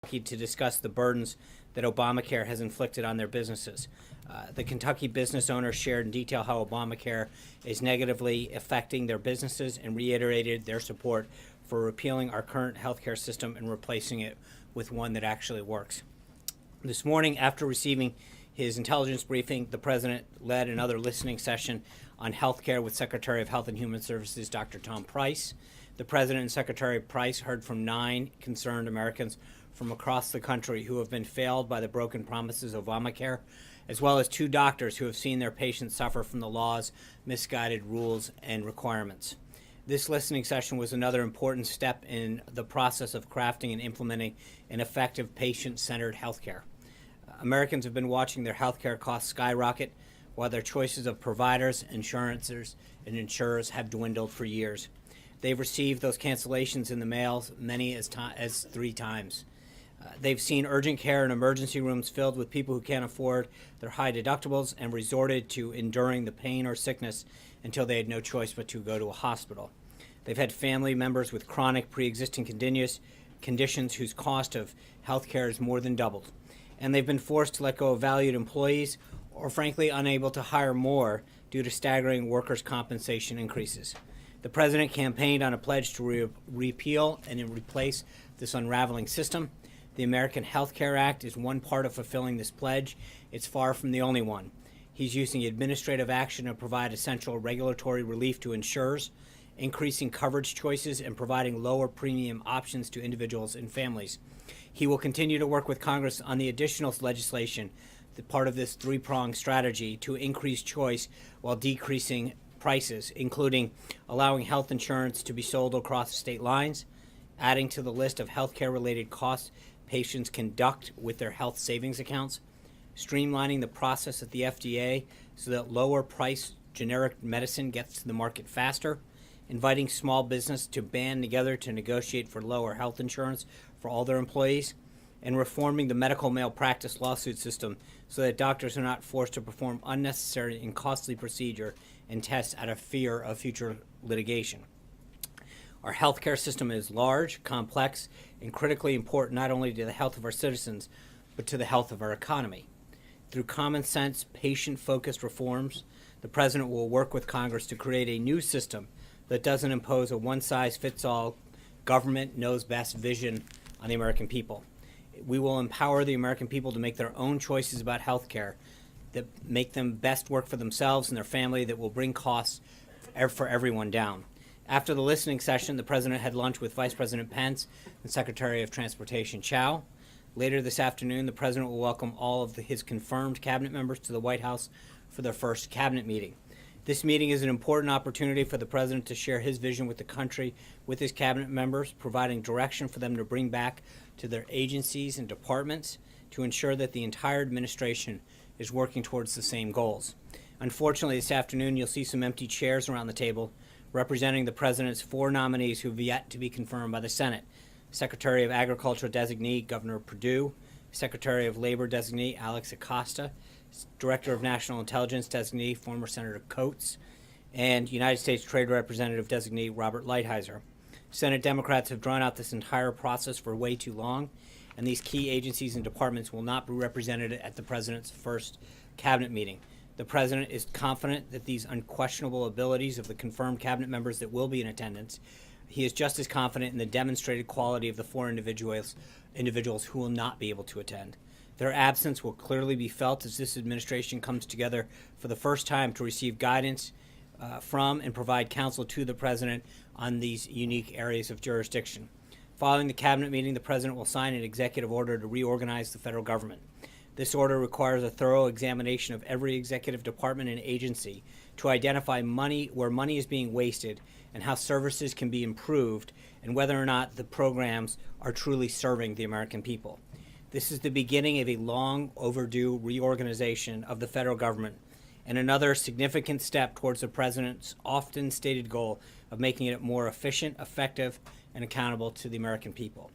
to discuss the burdens that Obamacare has inflicted on their businesses. The Kentucky business owners shared in detail how Obamacare is negatively affecting their businesses and reiterated their support for repealing our current healthcare system and replacing it with one that actually works. This morning, after receiving his intelligence briefing, the president led another listening session on healthcare with Secretary of Health and Human Services, Dr. Tom Price. The president and Secretary Price heard from 9 concerned Americans from across the country who have been failed by the broken promises of Obamacare, as well as 2 doctors who have seen their patients suffer from the law's misguided rules and requirements. This listening session was another important step in the process of crafting and implementing an effective patient-centered healthcare. Americans have been watching their healthcare costs skyrocket while their choices of providers, insurances, and insurers have dwindled for years. They've received those cancellations in the mail many as 3 times. They've seen urgent care and emergency rooms filled with people who can't afford their high deductibles and resorted to enduring the pain or sickness until they had no choice but to go to a hospital. They've had family members with chronic pre-existing conditions whose cost of health care is more than doubled. And they've been forced to let go of valued employees or frankly unable to hire more due to staggering workers' compensation increases. The president campaigned on a pledge to repeal and replace this unraveling system. The American Health Care Act is one part of fulfilling this pledge. It's far from the only one. He's using administrative action to provide essential regulatory relief to insurers, increasing coverage choices, and providing lower premium options to individuals and families. He will continue to work with Congress on the additional legislation, the part of this 3-pronged strategy to increase choice while decreasing prices, including allowing health insurance to be sold across state lines, adding to the list of healthcare-related costs patients conduct with their health savings accounts, streamlining the process at the FDA so that lower-priced generic medicine gets to the market faster, inviting small business to band together to negotiate for lower health insurance for all their employees, and reforming the medical malpractice lawsuit system so that doctors are not forced to perform unnecessary and costly procedure and tests out of fear of future litigation. Our healthcare system is large, complex, and critically important not only to the health of our citizens, but to the health of our economy. Through common sense, patient-focused reforms, the president will work with Congress to create a new system that doesn't impose a one-size-fits-all government knows best vision on the American people. We will empower the American people to make their own choices about health care that make them best work for themselves and their family, that will bring costs for everyone down. After the listening session, the president had lunch with Vice President Pence and Secretary of Transportation Chao. Later this afternoon, the president will welcome all of his confirmed cabinet members to the White House for their first cabinet meeting. This meeting is an important opportunity for the president to share his vision with the country, with his cabinet members, providing direction for them to bring back to their agencies and departments to ensure that the entire administration is working towards the same goals. Unfortunately, this afternoon, you'll see some empty chairs around the table representing the president's 4 nominees who have yet to be confirmed by the Senate: Secretary of Agriculture designee Governor Perdue, Secretary of Labor designee Alex Acosta, Director of National Intelligence designee former Senator Coates, and United States Trade Representative designee Robert Lighthizer. Senate Democrats have drawn out this entire process for way too long, and these key agencies and departments will not be represented at the president's first cabinet meeting. The president is confident that these unquestionable abilities of the confirmed cabinet members that will be in attendance, he is just as confident in the demonstrated quality of the 4 individuals who will not be able to attend. Their absence will clearly be felt as this administration comes together for the first time to receive guidance from and provide counsel to the president on these unique areas of jurisdiction. Following the cabinet meeting, the president will sign an executive order to reorganize the federal government. This order requires a thorough examination of every executive department and agency to identify where money is being wasted and how services can be improved and whether or not the programs are truly serving the American people. This is the beginning of a long overdue reorganization of the federal government and another significant step towards the president's often stated goal of making it more efficient, effective, and accountable to the American people.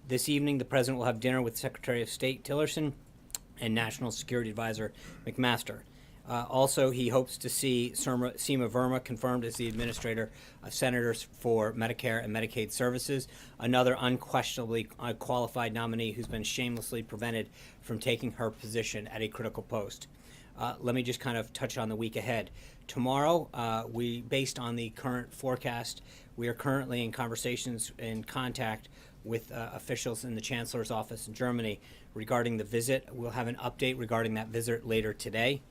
This evening, the president will have dinner with Secretary of State Tillerson and National Security Advisor McMaster. Also, he hopes to see Seema Verma confirmed as the administrator of senators for Medicare and Medicaid services, another unquestionably qualified nominee who's been shamelessly prevented from taking her position at a critical post. Let me just kind of touch on the week ahead. Tomorrow, based on the current forecast, we are currently in conversations and contact with officials in the Chancellor's office in Germany regarding the visit. We'll have an update regarding that visit later today.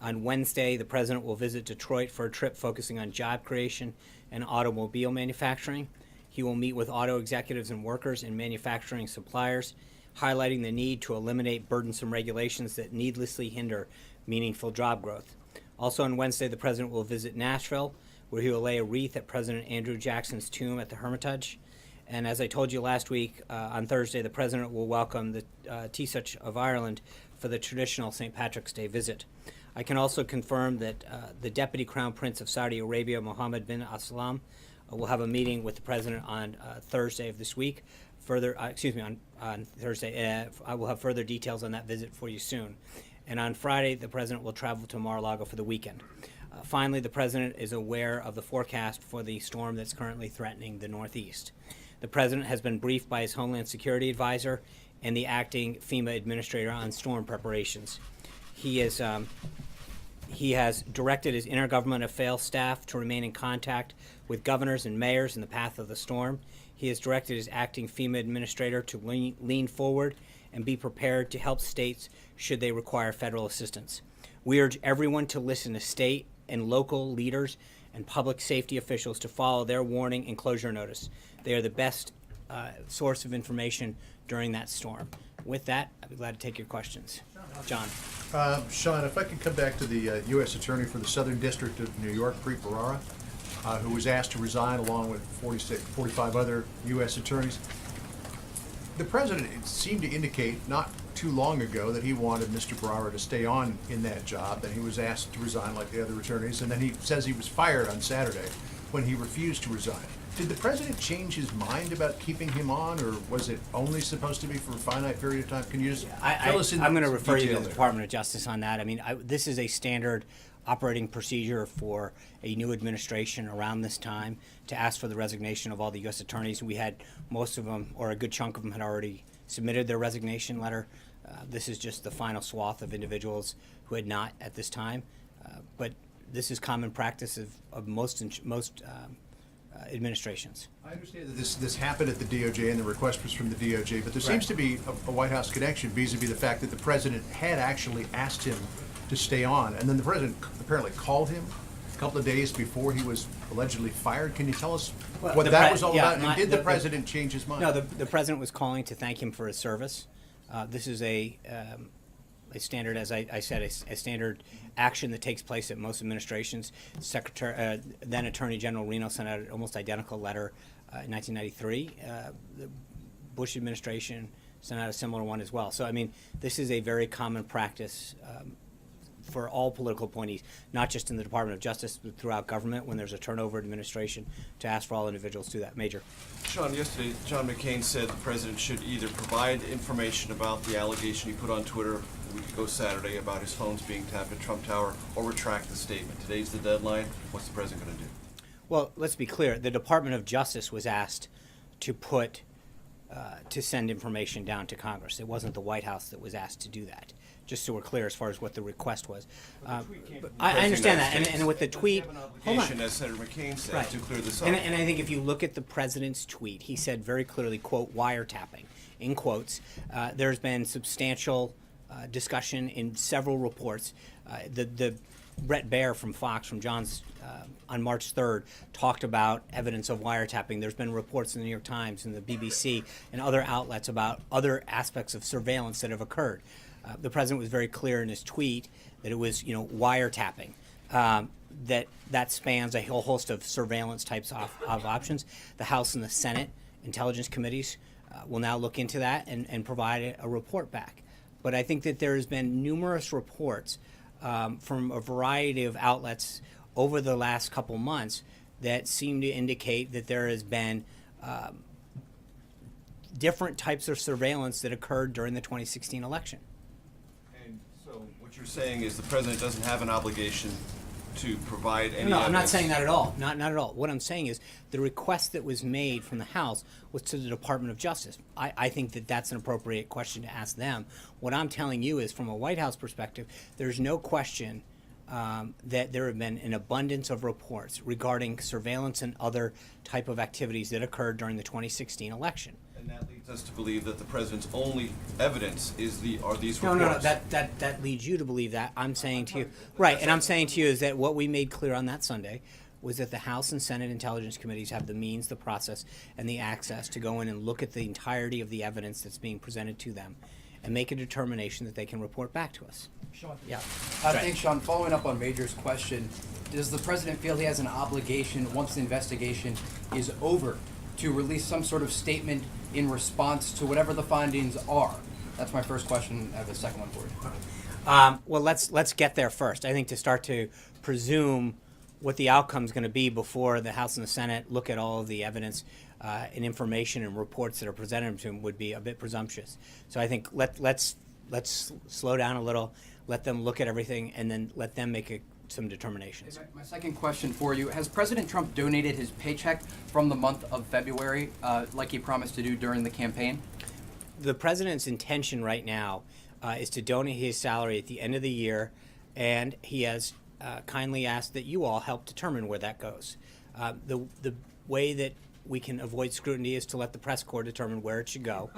On Wednesday, the President will visit Detroit for a trip focusing on job creation and automobile manufacturing. He will meet with auto executives and workers and manufacturing suppliers, highlighting the need to eliminate burdensome regulations that needlessly hinder meaningful job growth. Also on Wednesday, the President will visit Nashville, where he will lay a wreath at President Andrew Jackson's tomb at the Hermitage. And as I told you last week, on Thursday, the President will welcome the Taoiseach of Ireland for the traditional St. Patrick's Day visit. I can also confirm that the Deputy Crown Prince of Saudi Arabia, Mohammed bin Abdulsalam, will have a meeting with the President on Thursday of this week. On Thursday. I will have further details on that visit for you soon. And on Friday, the President will travel to Mar-a-Lago for the weekend. Finally, the President is aware of the forecast for the storm that's currently threatening the Northeast. The President has been briefed by his Homeland Security Advisor and the acting FEMA Administrator on storm preparations. He has directed his Intergovernmental Affairs staff to remain in contact with governors and mayors in the path of the storm. He has directed his acting FEMA administrator to lean forward and be prepared to help states should they require federal assistance. We urge everyone to listen to state and local leaders and public safety officials to follow their warning and closure notice. They are the best source of information during that storm. With that, I'd be glad to take your questions. John. Sean, if I could come back to the U.S. Attorney for the Southern District of New York, Preet Bharara, who was asked to resign along with 45 other U.S. attorneys. The President seemed to indicate not too long ago that he wanted Mr. Bharara to stay on in that job, that he was asked to resign like the other attorneys, and then he says he was fired on Saturday when he refused to resign. Did the President change his mind about keeping him on, or was it only supposed to be for a finite period of time? Can you just fill us in? I'm going to refer you to the there? Department of Justice on that. I mean, this is a standard operating procedure for a new administration around this time to ask for the resignation of all the U.S. attorneys. We had most of them, or a good chunk of them, had already submitted their resignation letter. This is just the final swath of individuals who had not at this time. But this is common practice of most administrations. I understand that this happened at the DOJ and the request was from the DOJ, but there seems to be a White House connection vis-a-vis the fact that the President had actually asked him to stay on, and then the President apparently called him a couple of days before he was allegedly fired. Can you tell us what that was all about? And did the President change his mind? No, the President was calling to thank him for his service. This is a standard, as I said, a standard action that takes place at most administrations. Then Attorney General Reno sent out an almost identical letter in 1993. The Bush administration sent out a similar one as well. So, I mean, this is a very common practice for all political appointees, not just in the Department of Justice, but throughout government when there's a turnover administration, to ask for all individuals to do that. Major. Sean, yesterday John McCain said the President should either provide information about the allegation he put on Twitter a week ago Saturday about his phones being tapped at Trump Tower, or retract the statement. Today's the deadline. What's the President going to do? Well, let's be clear. The Department of Justice was asked to to send information down to Congress. It wasn't the White House that was asked to do that. Just so we're clear as far as what the request was. I understand that, and with the tweet, hold on. As Senator McCain said, Right. to clear this up. And I think if you look at the President's tweet, he said very clearly, quote, wiretapping, in quotes. There's been substantial discussion in several reports. The Brett Baer from Fox, from John's, on March 3rd, talked about evidence of wiretapping. There's been reports in the New York Times and the BBC and other outlets about other aspects of surveillance that have occurred. The President was very clear in his tweet that it was, wiretapping. That spans a whole host of surveillance types of options. The House and the Senate Intelligence Committees will now look into that and provide a report back. But I think that there has been numerous reports from a variety of outlets over the last couple months that seem to indicate that there has been different types of surveillance that occurred during the 2016 election. And so What you're saying is the president doesn't have an obligation to provide any No, I'm not evidence. saying that at all. Not at all. What I'm saying is the request that was made from the House was to the Department of Justice. I think that that's an appropriate question to ask them. What I'm telling you is, from a White House perspective, there's no question that there have been an abundance of reports regarding surveillance and other type of activities that occurred during the 2016 election. And that leads us to believe that the president's only evidence are these No, reports. no, that leads you to believe that. I'm saying to you, right, and I'm saying to you is that what we made clear on that Sunday was that the House and Senate Intelligence Committees have the means, the process, and the access to go in and look at the entirety of the evidence that's being presented to them and make a determination that they can report back to us. Sean. Yeah. Thanks, Sean. Following up on Major's question, does the president feel he has an obligation, once the investigation is over, to release some sort of statement in response to whatever the findings are? That's my first question. I have a second one for you. Well, let's get there first. I think to start to presume what the outcome is going to be before the House and the Senate look at all of the evidence and information and reports that are presented to them would be a bit presumptuous. So I think let's slow down a little, let them look at everything, and then let them make some determinations. My second question for you, has President Trump donated his paycheck from the month of February like he promised to do during the campaign? The president's intention right now is to donate his salary at the end of the year, and he has kindly asked that you all help determine where that goes. The way that we can avoid scrutiny is to let the press corps determine where it should go.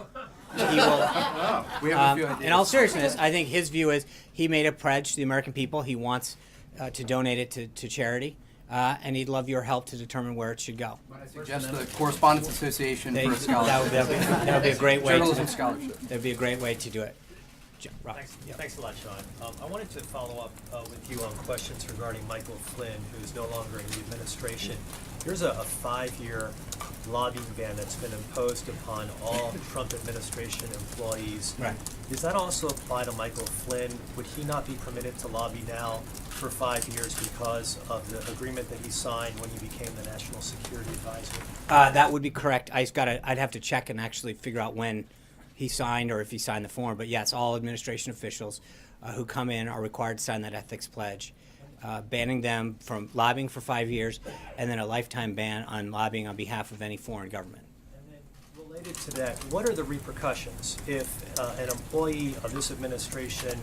He will, We have a few ideas. in all seriousness, I think his view is he made a pledge to the American people. He wants to donate it to charity, and he'd love your help to determine where it should go. Might I suggest the Correspondence Association for a That scholarship? that would be a great way. Journalism scholarship. That'd be a great way to do it. Rob. Thanks a lot, Sean. I wanted to follow up with you on questions regarding Michael Flynn, who's no longer in the administration. There's a 5-year lobbying ban that's been imposed upon all Trump administration employees. Right. Does that also apply to Michael Flynn? Would he not be permitted to lobby now for 5 years because of the agreement that he signed when he became the National Security Advisor? That would be correct. I'd have to check and actually figure out when he signed or if he signed the form. But yes, all administration officials who come in are required to sign that ethics pledge, banning them from lobbying for 5 years, and then a lifetime ban on lobbying on behalf of any foreign government. And then related to that, what are the repercussions if an employee of this administration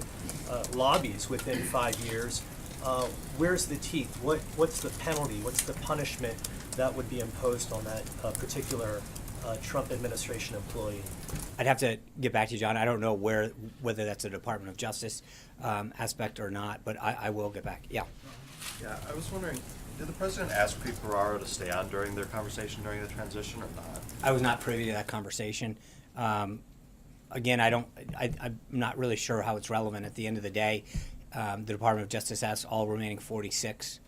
lobbies within 5 years? Where's the teeth? What's the penalty? What's the punishment that would be imposed on that particular Trump administration employee? I'd have to get back to you, John. I don't know whether that's a Department of Justice aspect or not, but I will get back. Yeah. Yeah, I was wondering, did the president ask Preet Bharara to stay on during their conversation during the transition or not? I was not privy to that conversation. Again, I'm not really sure how it's relevant. At the end of the day, the Department of Justice asked all remaining 46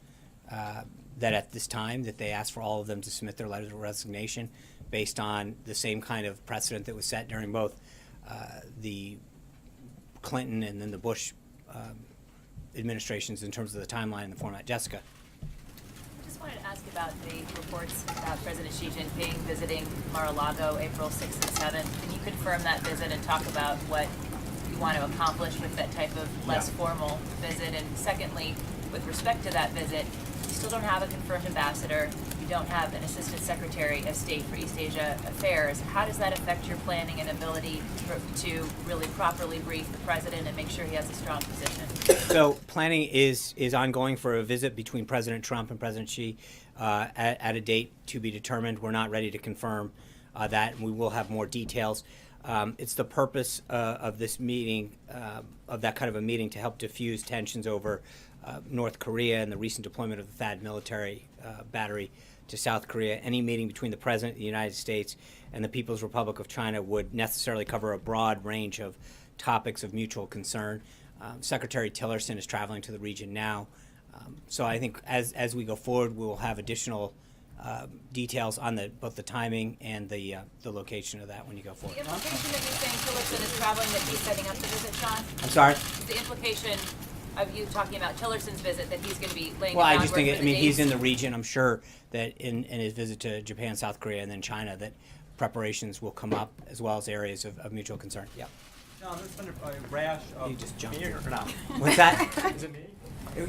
that at this time that they asked for all of them to submit their letters of resignation based on the same kind of precedent that was set during both the Clinton and then the Bush administrations in terms of the timeline and the format. Jessica. I just wanted to ask about the reports about President Xi Jinping visiting Mar-a-Lago April 6th and 7th. Can you confirm that visit and talk about what you want to accomplish with that type of less formal visit? And secondly, with respect to that visit, you still don't have a confirmed ambassador. You don't have an assistant secretary of state for East Asia affairs. How does that affect your planning and ability to really properly brief the president and make sure he has a strong position? So planning is ongoing for a visit between President Trump and President Xi at a date to be determined. We're not ready to confirm that, and we will have more details. It's the purpose of this meeting, of that kind of a meeting, to help diffuse tensions over North Korea and the recent deployment of the THAAD military battery to South Korea. Any meeting between the President of the United States and the People's Republic of China would necessarily cover a broad range of topics of mutual concern. Secretary Tillerson is traveling to the region now. So I think as we go forward, we will have additional details on both the timing and the location of that when you go forward. The implication that you're saying Tillerson is traveling, that he's setting up the visit, Sean? I'm sorry? Is the implication of you talking about Tillerson's visit that he's going to be laying Well, the I groundwork just think, for the he's in dates? the region. I'm sure that in his visit to Japan, South Korea, and then China, that preparations will come up as well as areas of mutual concern. Yeah. No, there's been a rash of. You just jumped Me or in. no? What's that? Is it me?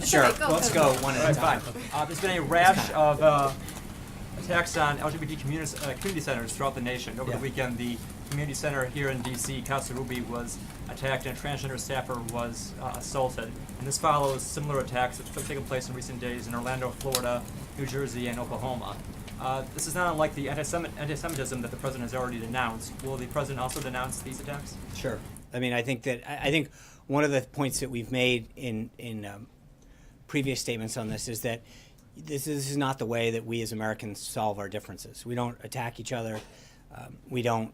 Sure, Okay, go, let's go, go one at a That's time. fine. There's been a rash of attacks on LGBT community centers throughout the nation. Over Yeah. the weekend, the community center here in D.C., Casa Ruby, was attacked and a transgender staffer was assaulted. And this follows similar attacks that have taken place in recent days in Orlando, Florida, New Jersey, and Oklahoma. This is not unlike the anti-Semitism that the president has already denounced. Will the president also denounce these attacks? Sure. I mean, I think one of the points that we've made in previous statements on this is that this is not the way that we as Americans solve our differences. We don't attack each other. We don't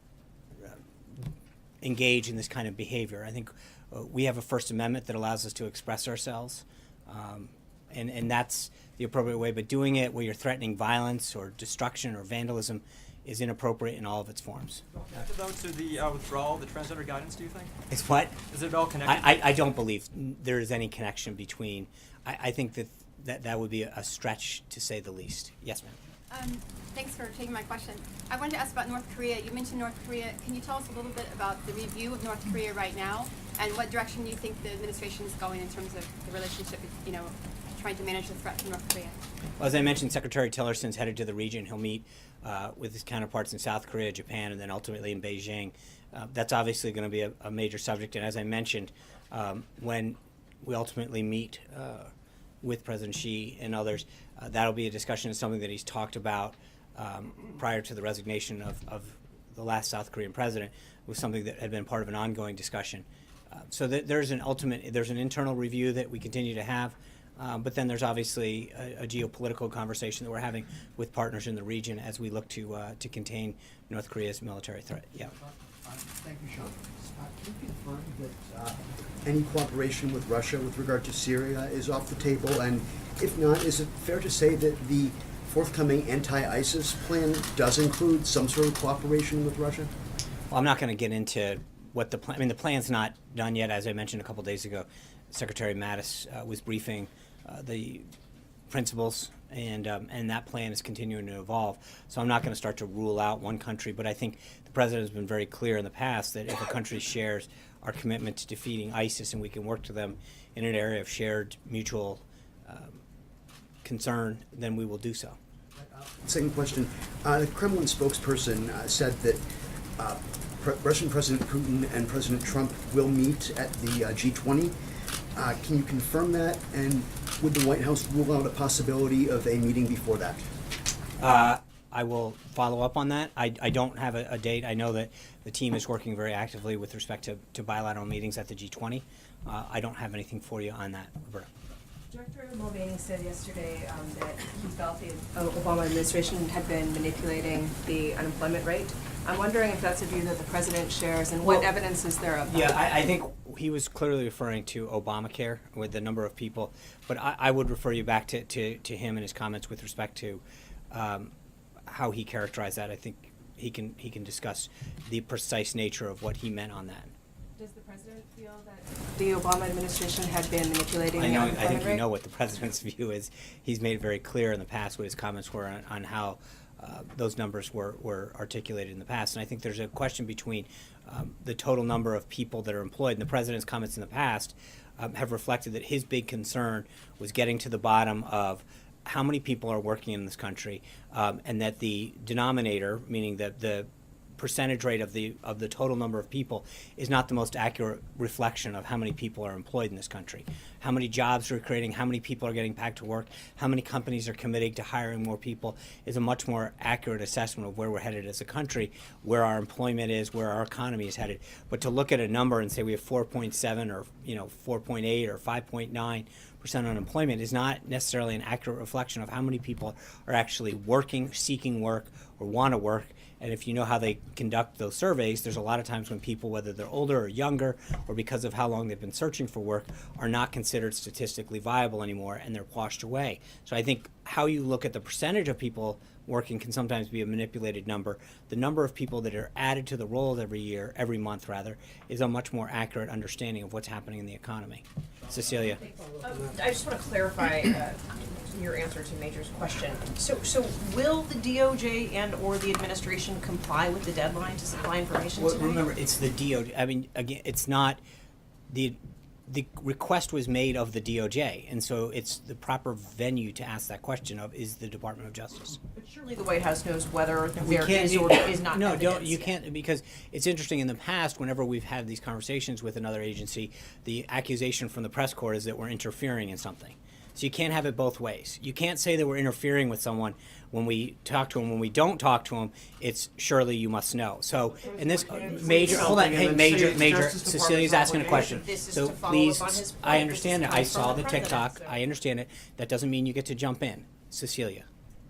engage in this kind of behavior. I think we have a First Amendment that allows us to express ourselves, and that's the appropriate way. But doing it where you're threatening violence or destruction or vandalism is inappropriate in all of its forms. Connected though to the withdrawal of the transgender guidance, do you think? It's what? Is it all connected? I don't believe there is any connection between. I think that would be a stretch to say the least. Yes, ma'am. Thanks for taking my question. I wanted to ask about North Korea. You mentioned North Korea. Can you tell us a little bit about the review of North Korea right now, and what direction you think the administration is going in terms of the relationship, trying to manage the threat from North Korea? Well, as I mentioned, Secretary Tillerson's headed to the region. He'll meet with his counterparts in South Korea, Japan, and then ultimately in Beijing. That's obviously going to be a major subject. And as I mentioned, when we ultimately meet with President Xi and others, that'll be a discussion of something that he's talked about prior to the resignation of the last South Korean president, was something that had been part of an ongoing discussion. So there's an internal review that we continue to have. But then there's obviously a geopolitical conversation that we're having with partners in the region as we look to contain North Korea's military threat. Yeah. Thank you, Sean. Can you confirm that any cooperation with Russia with regard to Syria is off the table? And if not, is it fair to say that the forthcoming anti-ISIS plan does include some sort of cooperation with Russia? Well, I'm not going to get into what the plan. I mean, the plan's not done yet. As I mentioned a couple days ago, Secretary Mattis was briefing the principals, and that plan is continuing to evolve. So I'm not going to start to rule out one country, but I think the president has been very clear in the past that if a country shares our commitment to defeating ISIS and we can work to them in an area of shared mutual concern, then we will do so. Second question. The Kremlin spokesperson said that Russian President Putin and President Trump will meet at the G20. Can you confirm that? And would the White House rule out a possibility of a meeting before that? I will follow up on that. I don't have a date. I know that the team is working very actively with respect to bilateral meetings at the G20. I don't have anything for you on that, Roberta. Director Mulvaney said yesterday that he felt the Obama administration had been manipulating the unemployment rate. I'm wondering if that's a view that the president shares, and what evidence is there of that? Yeah, I think he was clearly referring to Obamacare with the number of people, but I would refer you back to him and his comments with respect to how he characterized that. I think he can discuss the precise nature of what he meant on that. Does the president feel that the Obama administration had been manipulating the I unemployment think rate? you know what the president's view is. He's made it very clear in the past what his comments were on how those numbers were articulated in the past. And I think there's a question between the total number of people that are employed. And the president's comments in the past have reflected that his big concern was getting to the bottom of how many people are working in this country, and that the denominator, meaning that the percentage rate of the total number of people, is not the most accurate reflection of how many people are employed in this country. How many jobs we're creating, how many people are getting back to work, how many companies are committing to hiring more people is a much more accurate assessment of where we're headed as a country, where our employment is, where our economy is headed. But to look at a number and say we have 4.7 or 4.8 or 5.9% unemployment is not necessarily an accurate reflection of how many people are actually working, seeking work, or want to work. And if you know how they conduct those surveys, there's a lot of times when people, whether they're older or younger, or because of how long they've been searching for work, are not considered statistically viable anymore, and they're washed away. So I think how you look at the percentage of people working can sometimes be a manipulated number. The number of people that are added to the rolls every month rather, is a much more accurate understanding of what's happening in the economy. Cecilia. I just want to clarify your answer to Major's question. So will the DOJ and/or the administration comply with the deadline to supply information Well, today? remember, it's the DOJ. I mean, again, it's not the request was made of the DOJ, and so it's the proper venue to ask that question of is the Department of Justice. But surely the White House knows whether We there can't- is or is not No, evidence don't, you yet. can't, because it's interesting, in the past, whenever we've had these conversations with another agency, the accusation from the press corps is that we're interfering in something. So you can't have it both ways. You can't say that we're interfering with someone when we talk to them. When we don't talk to them, it's surely you must know. So in this major, hold on, hey, major, Cecilia's asking a question. This is So to follow please, up on his point. I understand This it. I comes from saw the the president, TikTok. so- I understand it. That doesn't mean you get to jump in. Cecilia.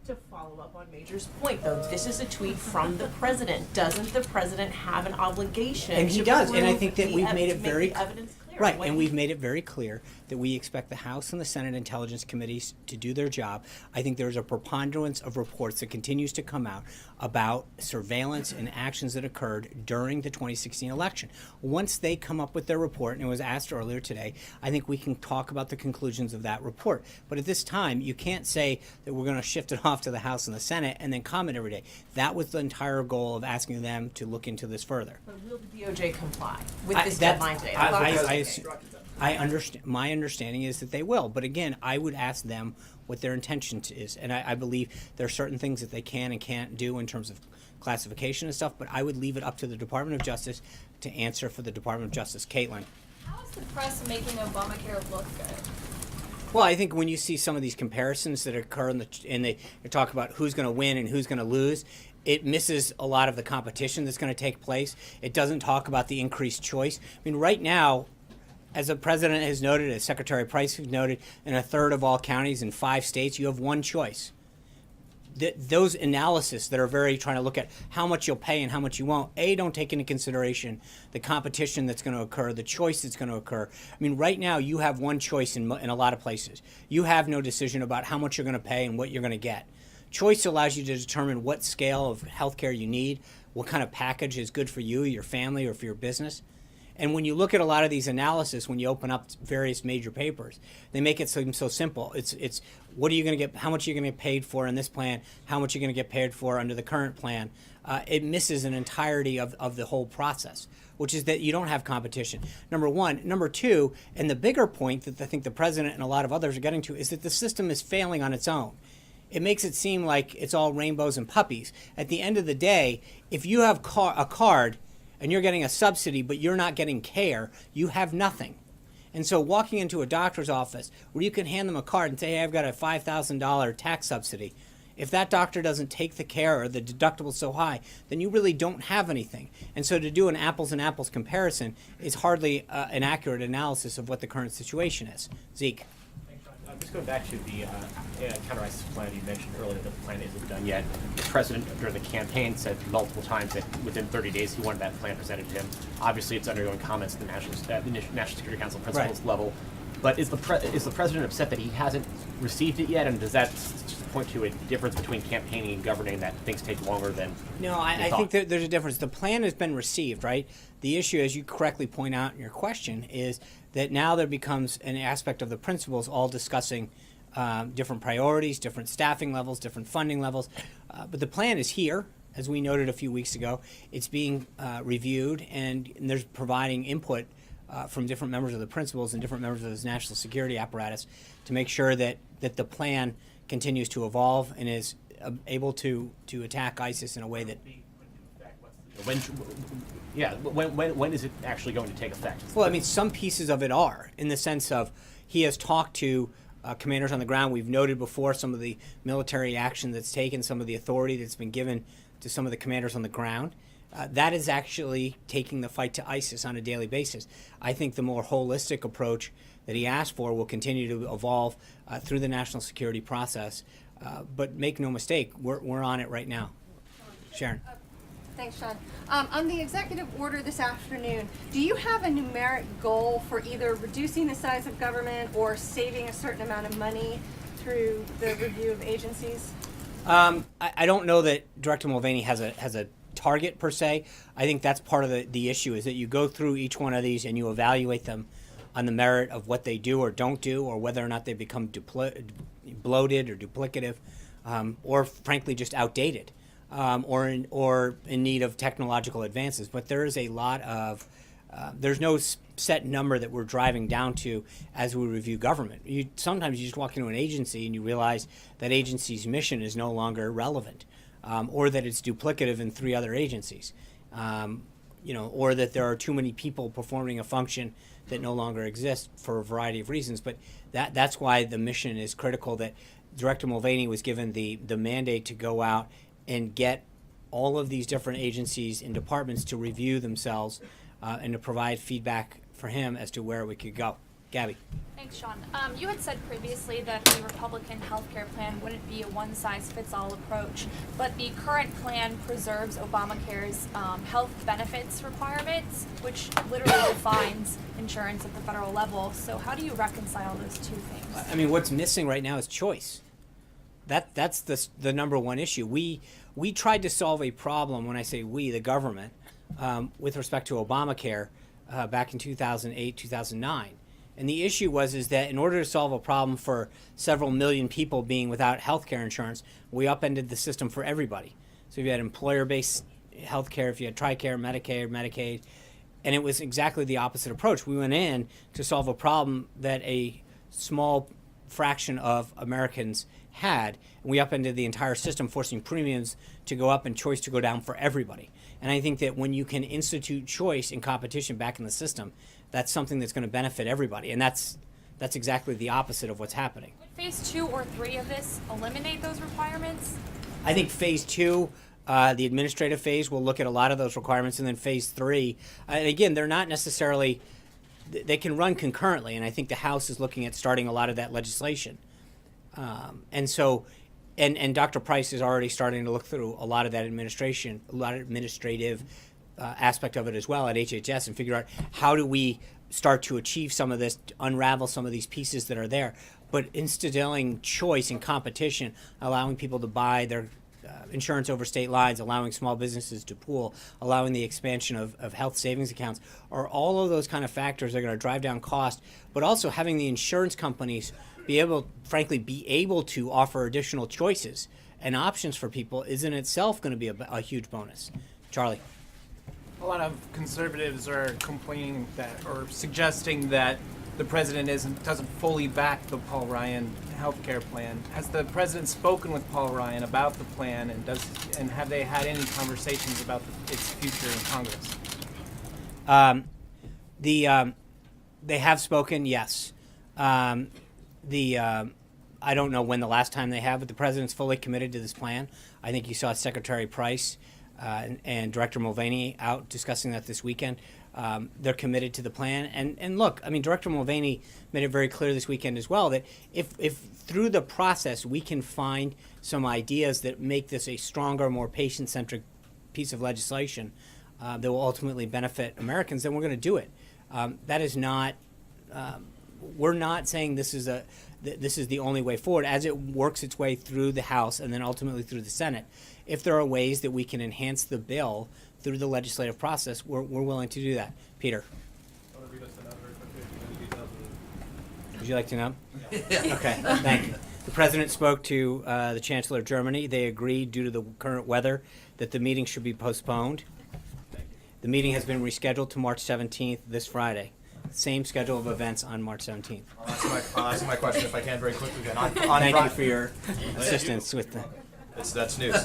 To follow up on Major's point, though, this is a tweet from the president. Doesn't the president have an obligation And he to does, and I prove think that the we've ev- made to it make very the evidence clear? right, When and he- we've made it very clear that we expect the House and the Senate Intelligence Committees to do their job. I think there's a preponderance of reports that continues to come out about surveillance and actions that occurred during the 2016 election. Once they come up with their report, and it was asked earlier today, I think we can talk about the conclusions of that report. But at this time, you can't say that we're going to shift it off to the House and the Senate and then comment every day. That was the entire goal of asking them to look into this further. But will the DOJ comply with I- this that's- deadline today? I understand. My understanding is that they will, but again, I would ask them what their intention is, and I believe there are certain things that they can and can't do in terms of classification and stuff. But I would leave it up to the Department of Justice to answer for the Department of Justice. Caitlin. How is the press making Obamacare look good? Well, I think when you see some of these comparisons that occur and they talk about who's going to win and who's going to lose, it misses a lot of the competition that's going to take place. It doesn't talk about the increased choice. I mean, right now, as the president has noted, as Secretary Price has noted, in a third of all counties in 5 states, you have one choice. Those analysis that are very trying to look at how much you'll pay and how much you won't, don't take into consideration the competition that's going to occur, the choice that's going to occur. I mean, right now you have one choice in a lot of places. You have no decision about how much you're going to pay and what you're going to get. Choice allows you to determine what scale of healthcare you need, what kind of package is good for you, your family, or for your business. And when you look at a lot of these analysis, when you open up various major papers, they make it seem so simple. It's what are you going to get? How much are you going to get paid for in this plan? How much are you going to get paid for under the current plan? It misses an entirety of the whole process, which is that you don't have competition. Number one. Number two, and the bigger point that I think the president and a lot of others are getting to is that the system is failing on its own. It makes it seem like it's all rainbows and puppies. At the end of the day, if you have a card and you're getting a subsidy, but you're not getting care, you have nothing. And so walking into a doctor's office where you can hand them a card and say, hey, I've got a $5,000 tax subsidy. If that doctor doesn't take the care or the deductible's so high, then you really don't have anything. And so to do an apples and apples comparison is hardly an accurate analysis of what the current situation is. Zeke. Just going back to the counter ISIS plan you mentioned earlier, that the plan isn't done yet. The president, during the campaign, said multiple times that within 30 days he wanted that plan presented to him. Obviously, it's undergoing comments at the National Security Council principals level. But is the president upset that he hasn't received it yet? And does that point to a difference between campaigning and governing, that things take longer than No, I think that there's a difference. The plan has been received, right? The issue, as you correctly point out in your question, is that now there becomes an aspect of the principals all discussing different priorities, different staffing levels, different funding levels. But the plan is here, as we noted a few weeks ago. It's being reviewed, and there's providing input from different members of the principals and different members of this national security apparatus to make sure that the plan continues to evolve and is able to attack ISIS in a way that. When is it actually going to take effect? Well, I mean, some pieces of it are, in the sense of he has talked to commanders on the ground. We've noted before some of the military action that's taken, some of the authority that's been given to some of the commanders on the ground. That is actually taking the fight to ISIS on a daily basis. I think the more holistic approach that he asked for will continue to evolve through the national security process. But make no mistake, we're on it right now. Sharon. Thanks, Sean. On the executive order this afternoon, do you have a numeric goal for either reducing the size of government or saving a certain amount of money through the review of agencies? I don't know that Director Mulvaney has a target per se. I think that's part of the issue is that you go through each one of these and you evaluate them on the merit of what they do or don't do, or whether or not they become bloated or duplicative, or frankly just outdated, or in need of technological advances. But there is a lot of there's no set number that we're driving down to as we review government. Sometimes you just walk into an agency and you realize that agency's mission is no longer relevant, or that it's duplicative in 3 other agencies, or that there are too many people performing a function that no longer exists for a variety of reasons. But that's why the mission is critical, that Director Mulvaney was given the mandate to go out and get all of these different agencies and departments to review themselves and to provide feedback for him as to where we could go. Gabby. Thanks, Sean. You had said previously that the Republican healthcare plan wouldn't be a one-size-fits-all approach, but the current plan preserves Obamacare's health benefits requirements, which literally defines insurance at the federal level. So how do you reconcile those two things? I mean, what's missing right now is choice. That's the number one issue. We tried to solve a problem, when I say we, the government, with respect to Obamacare back in 2008, 2009. And the issue is that in order to solve a problem for several million people being without health care insurance, we upended the system for everybody. So if you had employer-based health care, if you had TRICARE, Medicare, Medicaid, and it was exactly the opposite approach. We went in to solve a problem that a small fraction of Americans had, and we upended the entire system, forcing premiums to go up and choice to go down for everybody. And I think that when you can institute choice and competition back in the system, that's something that's going to benefit everybody. And that's exactly the opposite of what's happening. Would phase 2 or 3 of this eliminate those requirements? I think phase 2, the administrative phase, will look at a lot of those requirements, and then phase 3, and again, they're not necessarily, they can run concurrently, and I think the House is looking at starting a lot of that legislation. And so, and Dr. Price is already starting to look through a lot of that administrative aspect of it as well at HHS, and figure out how do we start to achieve some of this, unravel some of these pieces that are there, but instilling choice and competition, allowing people to buy their insurance over state lines, allowing small businesses to pool, allowing the expansion of health savings accounts, are all of those kind of factors that are going to drive down cost, but also having the insurance companies be able to offer additional choices and options for people is in itself going to be a huge bonus. Charlie. A lot of conservatives are complaining that, or suggesting that the president doesn't fully back the Paul Ryan healthcare plan. Has the president spoken with Paul Ryan about the plan, and have they had any conversations about its future in Congress? They have spoken, yes. I don't know when the last time they have, but the president's fully committed to this plan. I think you saw Secretary Price and Director Mulvaney out discussing that this weekend. They're committed to the plan. And look, I mean, Director Mulvaney made it very clear this weekend as well that if through the process we can find some ideas that make this a stronger, more patient-centric piece of legislation that will ultimately benefit Americans, then we're going to do it. That is not, we're not saying this is the only way forward. As it works its way through the House and then ultimately through the Senate, if there are ways that we can enhance the bill through the legislative process, we're willing to do that. Peter. Would you like to know? Okay, thank you. The president spoke to the Chancellor of Germany. They agreed, due to the current weather, that the meeting should be postponed. The meeting has been rescheduled to March 17th, this Friday. Same schedule of events on March 17th. I'll ask my question if I can very quickly then. Thank you for your assistance with the... That's news.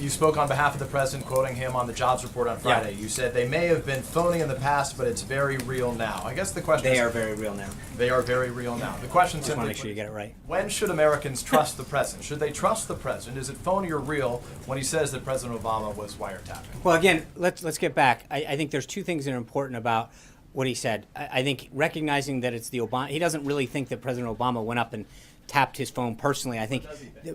You spoke on behalf of the president, quoting him on the jobs report on Friday. Yeah. You said they may have been phony in the past, but it's very real now. I guess the question is... They are very real now. They are very real now. The question simply... I just want to make sure you get it right. When should Americans trust the president? Should they trust the president? Is it phony or real when he says that President Obama was wiretapping? Well, again, let's get back. I think there's two things that are important about what he said. I think recognizing that it's the Obama... He doesn't really think that President Obama went up and tapped his phone personally. I think,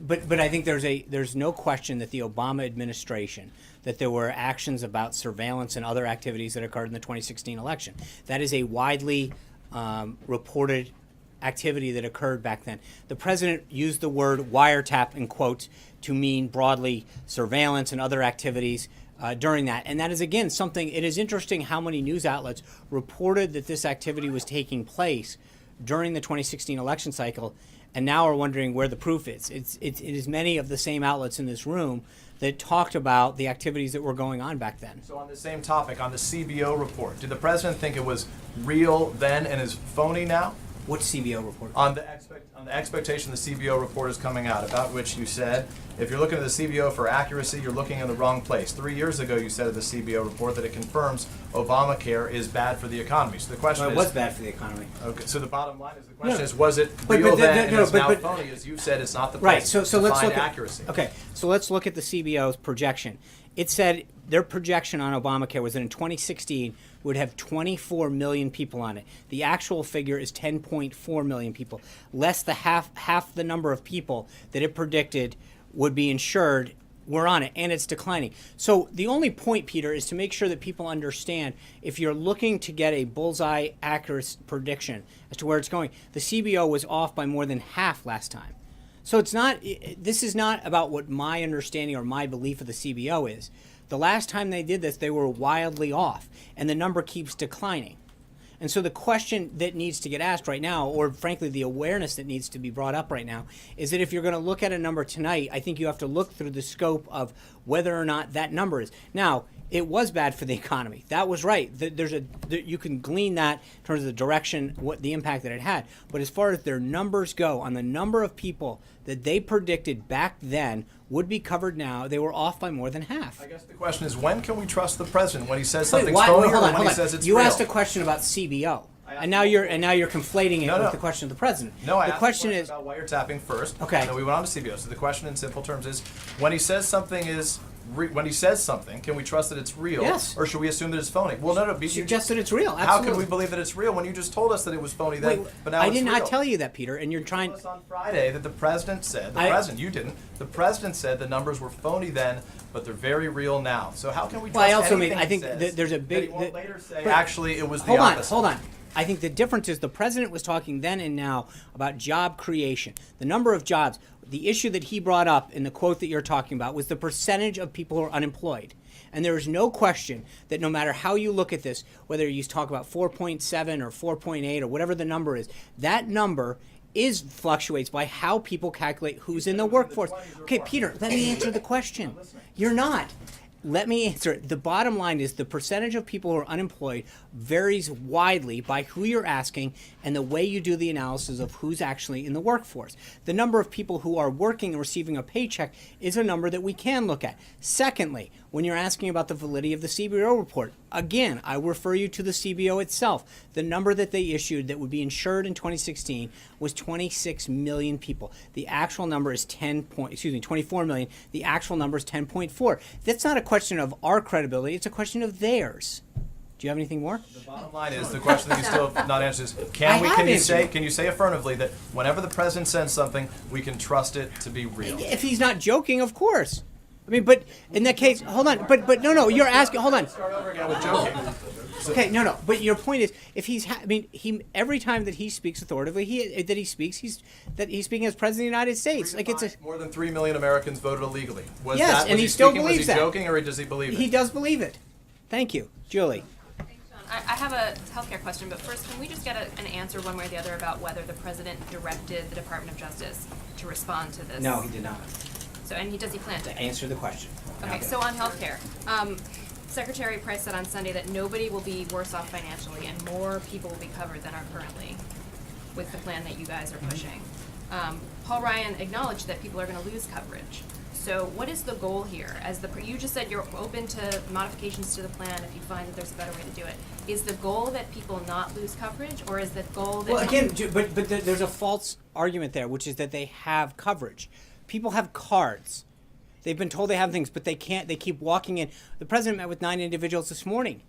but I think there's no question that the Obama administration, that there were actions about surveillance and other activities that occurred in the 2016 election. That is a widely reported activity that occurred back then. The president used the word wiretap in quotes to mean broadly surveillance and other activities during that. And that is, again, something, it is interesting how many news outlets reported that this activity was taking place during the 2016 election cycle, and now are wondering where the proof is. It is many of the same outlets in this room that talked about the activities that were going on back then. So on the same topic, on the CBO report, did the president think it was real then and is phony now? What CBO report? On the expectation the CBO report is coming out, about which you said, if you're looking at the CBO for accuracy, you're looking in the wrong place. 3 years ago, you said of the CBO report that it confirms Obamacare is bad for the economy. So the question Well, it is... was bad for the economy. Okay, so the bottom line is, the question No. is, was it But- real but then and no, it's but- now but- phony? As you said, it's not the Right. place So to let's find look at accuracy. Okay. So let's look at the CBO's projection. It said their projection on Obamacare was that in 2016 would have 24 million people on it. The actual figure is 10.4 million people, less the half the number of people that it predicted would be insured were on it, and it's declining. So the only point, Peter, is to make sure that people understand, if you're looking to get a bullseye accurate prediction as to where it's going, the CBO was off by more than half last time. So it's not, this is not about what my understanding or my belief of the CBO is. The last time they did this, they were wildly off, and the number keeps declining. And so the question that needs to get asked right now, or frankly the awareness that needs to be brought up right now, is that if you're going to look at a number tonight, I think you have to look through the scope of whether or not that number is. Now, it was bad for the economy. That was right. You can glean that in terms of the direction, what the impact that it had. But as far as their numbers go, on the number of people that they predicted back then would be covered now, they were off by more than half. I guess the question is, when can we trust the president? When he says something's Wait, phony, hold or on, when hold he on. says it's You real? asked a question about CBO, and now you're conflating it No, with no. the question of the president. No, I the asked question a is about wiretapping first. Okay. And then we went on to CBO. So the question in simple terms is, when he says something is, when he says something, can we trust that it's real? Yes. Or should we assume that it's phony? Well, no. suggest that it's real. How can Absolutely. we believe that it's real when you just told us that it was phony then, Wait, but now I it's did real? not tell you that, Peter, and you're trying. It was on Friday that the president said, you didn't, the president said the numbers were phony then, but they're very real now. So how can we trust Well, I also anything I think he says that there's a that big. he won't later say, but- actually, it was the hold opposite? Hold on. I think the difference is the president was talking then and now about job creation, the number of jobs. The issue that he brought up in the quote that you're talking about was the percentage of people who are unemployed. And there is no question that no matter how you look at this, whether you talk about 4.7 or 4.8 or whatever the number is, that number fluctuates by how people calculate who's in the workforce. Okay, Peter, let me answer the question. You're not. Let me answer it. The bottom line is the percentage of people who are unemployed varies widely by who you're asking and the way you do the analysis of who's actually in the workforce. The number of people who are working and receiving a paycheck is a number that we can look at. Secondly, when you're asking about the validity of the CBO report, again, I refer you to the CBO itself. The number that they issued that would be insured in 2016 was 26 million people. The actual number is 24 million. The actual number is 10.4. That's not a question of our credibility. It's a question of theirs. Do you have anything more? The bottom line is, the question that you still have not answered is, I can have answered it. you say affirmatively that whenever the president says something, we can trust it to be real? If he's not joking, of course. I mean, but in that case, hold on. But no, you're asking. Hold on. Start over again with joking. Okay, no. But your point is, if he's, every time that he speaks authoritatively, he's speaking as president of the United States. Like it's a. More than 3 million Americans voted illegally. Was Yes, that, and was he still speaking, believes was that. he joking, or does he believe it? He does believe it. Thank you, Julie. I have a healthcare question, but first, can we just get an answer one way or the other about whether the president directed the Department of Justice to respond to this? No, he did not. So, does he plan to? Answer the question. Okay, so on healthcare, Secretary Price said on Sunday that nobody will be worse off financially and more people will be covered than are currently with the plan that you guys are pushing. Paul Ryan acknowledged that people are going to lose coverage. So what is the goal here? You just said you're open to modifications to the plan if you find that there's a better way to do it. Is the goal that people not lose coverage, or is the goal that... Well, again, but there's a false argument there, which is that they have coverage. People have cards. They've been told they have things, but they can't. They keep walking in. The president met with 9 individuals this morning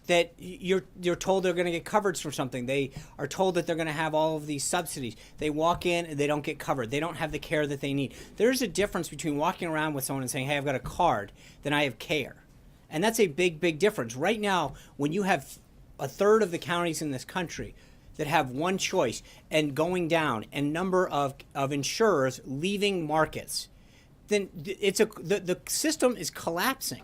that you're told they're going to get coverage for something. They are told that they're going to have all of these subsidies. They walk in and they don't get covered. They don't have the care that they need. There's a difference between walking around with someone and saying, hey, I've got a card, than I have care. And that's a big, big difference. Right now, when you have a third of the counties in this country that have one choice and going down, and number of insurers leaving markets, then the system is collapsing.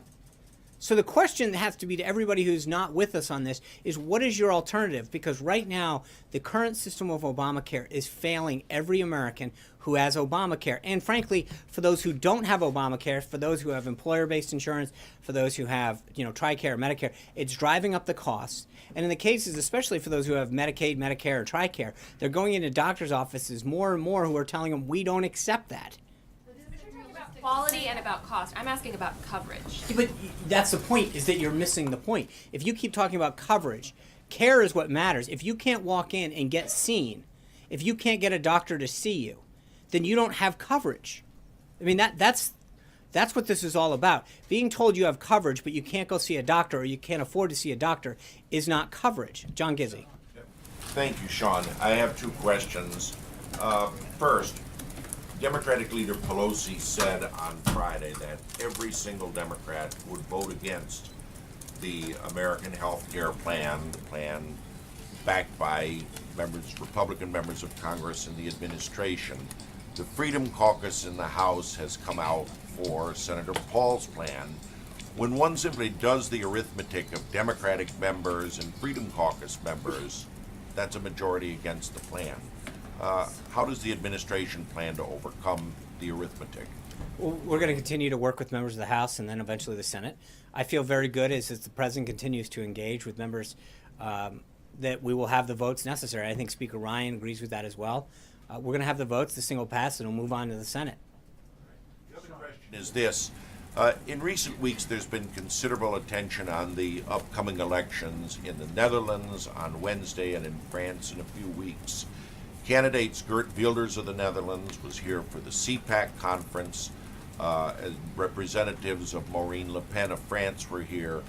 So the question that has to be to everybody who's not with us on this is, what is your alternative? Because right now, the current system of Obamacare is failing every American who has Obamacare. And frankly, for those who don't have Obamacare, for those who have employer-based insurance, for those who have, TRICARE, Medicare, it's driving up the costs. And in the cases, especially for those who have Medicaid, Medicare, or TRICARE, they're going into doctors' offices more and more who are telling them, we don't accept that. Quality and about cost. I'm asking about coverage. But that's the point, is that you're missing the point. If you keep talking about coverage, care is what matters. If you can't walk in and get seen, if you can't get a doctor to see you, then you don't have coverage. I mean, that's what this is all about. Being told you have coverage, but you can't go see a doctor or you can't afford to see a doctor is not coverage. John Gizzi. Thank you, Sean. I have two questions. First, Democratic leader Pelosi said on Friday that every single Democrat would vote against the American Health Care Plan, the plan backed by Republican members of Congress and the administration. The Freedom Caucus in the House has come out for Senator Paul's plan. When one simply does the arithmetic of Democratic members and Freedom Caucus members, that's a majority against the plan. How does the administration plan to overcome the arithmetic? Well, we're going to continue to work with members of the House and then eventually the Senate. I feel very good as the President continues to engage with members that we will have the votes necessary. I think Speaker Ryan agrees with that as well. We're going to have the votes, the single pass, and we'll move on to the Senate. The other question is this. In recent weeks, there's been considerable attention on the upcoming elections in the Netherlands on Wednesday and in France in a few weeks. Candidate Geert Wilders of the Netherlands was here for the CPAC conference. Representatives of Marine Le Pen of France were here.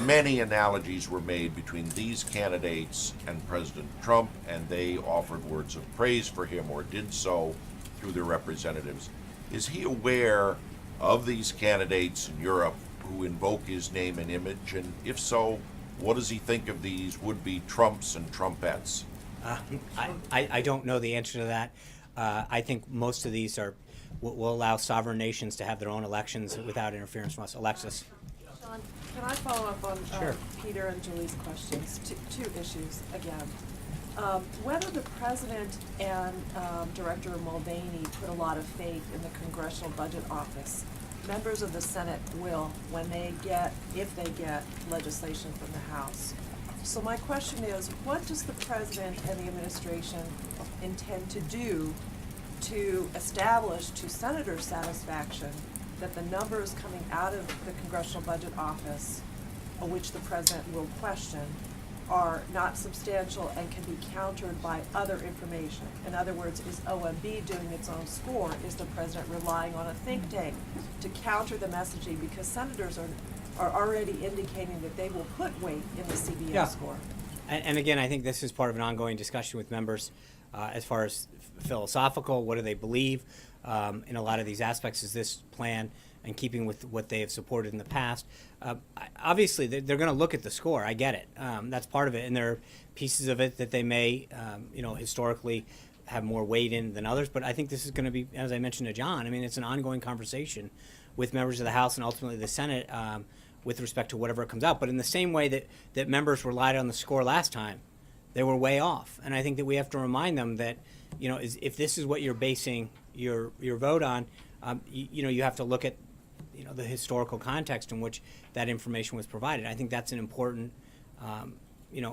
Many analogies were made between these candidates and President Trump, and they offered words of praise for him or did so through their representatives. Is he aware of these candidates in Europe who invoke his name and image? And if so, what does he think of these would-be Trumps and Trumpettes? I don't know the answer to that. I think most of these will allow sovereign nations to have their own elections without interference from us. Alexis. Sean, can I follow up on Sure. Peter and Julie's questions? Two issues again. Whether the president and Director Mulvaney put a lot of faith in the Congressional Budget Office, members of the Senate will if they get legislation from the House. So my question is, what does the president and the administration intend to do to establish to senators' satisfaction that the numbers coming out of the Congressional Budget Office, which the president will question, are not substantial and can be countered by other information? In other words, is OMB doing its own score? Is the president relying on a think tank to counter the messaging? Because senators are already indicating that they will put weight in the CBS score. And again, I think this is part of an ongoing discussion with members as far as philosophical, what do they believe in a lot of these aspects. Is this plan in keeping with what they have supported in the past? Obviously, they're going to look at the score. I get it. That's part of it. And there are pieces of it that they may, historically have more weight in than others. But I think this is going to be, as I mentioned to John, I mean, it's an ongoing conversation with members of the House and ultimately the Senate with respect to whatever comes out. But in the same way that members relied on the score last time, they were way off. And I think that we have to remind them that, if this is what you're basing your vote on, you have to look at, the historical context in which that information was provided. I think that's an important,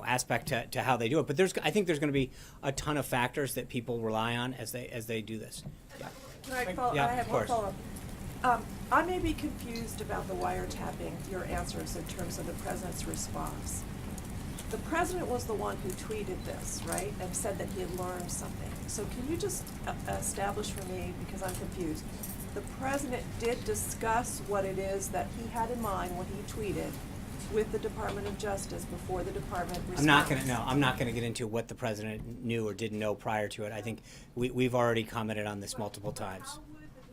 aspect to how they do it. But I think there's going to be a ton of factors that people rely on as they do this. Yeah. Can I follow? Yeah, I have of one course. follow-up. I may be confused about the wiretapping, your answers in terms of the president's response. The president was the one who tweeted this, right, and said that he had learned something. So can you just establish for me, because I'm confused, the president did discuss what it is that he had in mind when he tweeted with the Department of Justice before the department responded? I'm not gonna get into what the president knew or didn't know prior to it. I think we've already commented on this multiple times.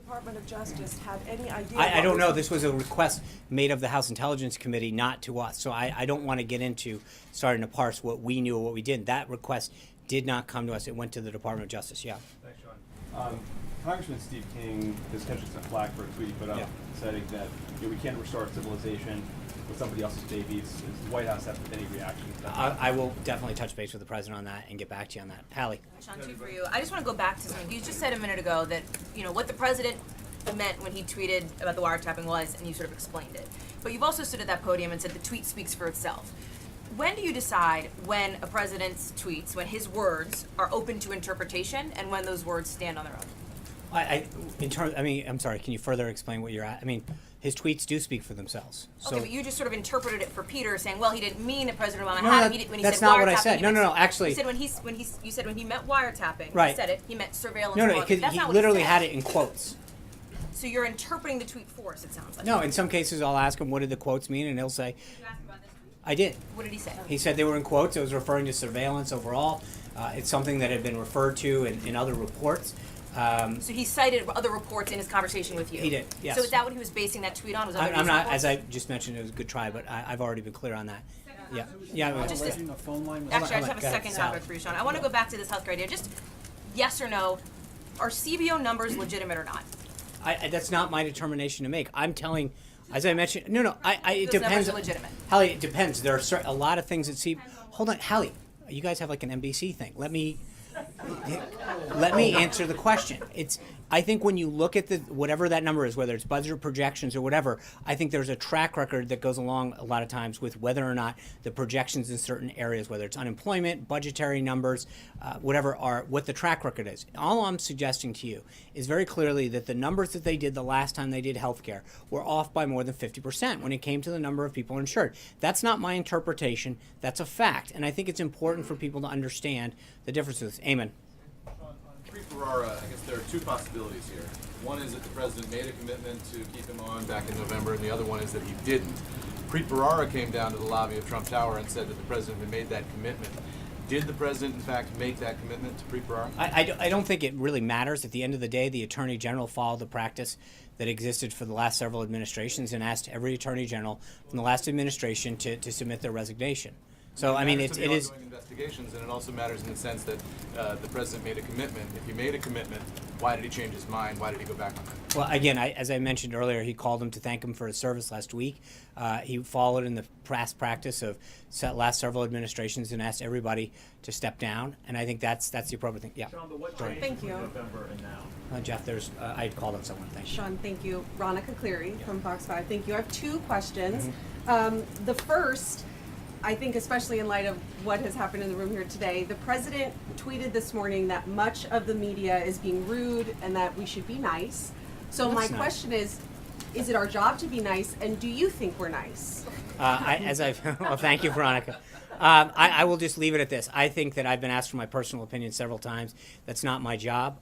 Department of Justice have any idea? I what don't was- know. This was a request made of the House Intelligence Committee, not to us. So I don't want to get into starting to parse what we knew or what we didn't. That request did not come to us. It went to the Department of Justice. Yeah. Thanks, Sean. Congressman Steve King is catching some flack for a tweet he put up, Yeah. saying that we can't restore civilization with somebody else's babies. Does the White House have any reaction to that? I will definitely touch base with the president on that and get back to you on that. Hallie. Sean, two for you. I just want to go back to something you just said a minute ago that, what the president meant when he tweeted about the wiretapping was, and you sort of explained it. But you've also stood at that podium and said the tweet speaks for itself. When do you decide when a president's tweets, when his words are open to interpretation, and when those words stand on their own? I'm sorry, can you further explain what you're at? I mean, his tweets do speak for themselves. Okay, but you just sort of interpreted it for Peter, saying, well, he didn't mean that President Obama No, had that- him. He did, when he that's said not what I wiretapping, said. he No, meant- no, actually- You said you said when he meant wiretapping, Right. he said it, he meant surveillance. No, monitoring. because That's he not what literally said. had it in quotes. So you're interpreting the tweet for us, it sounds like. No, in some cases I'll ask him what did the quotes mean, and he'll say, I did. What did he say? He said they were in quotes. It was referring to surveillance overall. It's something that had been referred to in other reports. So he cited other reports in his conversation with you. He did, yes. So is that what he was basing that tweet on? Was other I'm news not, reports? as I just mentioned, it was a good try, but I've already been clear on that. Yeah, yeah. Just yeah. this- Hold on, Actually, I just have a go ahead, second Sally. topic for you, Sean. I want to go back to this healthcare idea. Just yes or no, are CBO numbers legitimate or not? That's not my determination to make. I'm telling, as I mentioned, it Those depends. numbers are legitimate. Hallie, it depends. There are a lot of things that see. Hold on, Hallie. You guys have like an NBC thing. Let me answer the question. I think when you look at whatever that number is, whether it's budget or projections or whatever, I think there's a track record that goes along a lot of times with whether or not the projections in certain areas, whether it's unemployment, budgetary numbers, whatever, are what the track record is. All I'm suggesting to you is very clearly that the numbers that they did the last time they did healthcare were off by more than 50% when it came to the number of people insured. That's not my interpretation. That's a fact. And I think it's important for people to understand the differences. Amen. Ferrara, I guess there are two possibilities here. One is that the president made a commitment to keep him on back in November, and the other one is that he didn't. Preet Bharara came down to the lobby of Trump Tower and said that the president had made that commitment. Did the president, in fact, make that commitment to Preet Bharara? I don't think it really matters. At the end of the day, the Attorney General followed the practice that existed for the last several administrations and asked every Attorney General from the last administration to submit their resignation. So, I mean, it is... Investigations, and it also matters in the sense that the president made a commitment. If he made a commitment, why did he change his mind? Why did he go back on that? Well, again, as I mentioned earlier, he called him to thank him for his service last week. He followed in the past practice of last several administrations and asked everybody to step down, and I think that's the appropriate thing. Yeah. Sean, but what Sorry. changed Thank you. between November and now? Jeff, there's I called on someone. Thank you. Sean, thank you. Ronica Cleary from Fox 5. Thank you. I have two questions. Mm-hmm. The first, I think especially in light of what has happened in the room here today, the president tweeted this morning that much of the media is being rude and that we should be nice. So Well, my that's nice. question is it our job to be nice, and do you think we're nice? Well, thank you, Veronica. I will just leave it at this. I think that I've been asked for my personal opinion several times. That's not my job.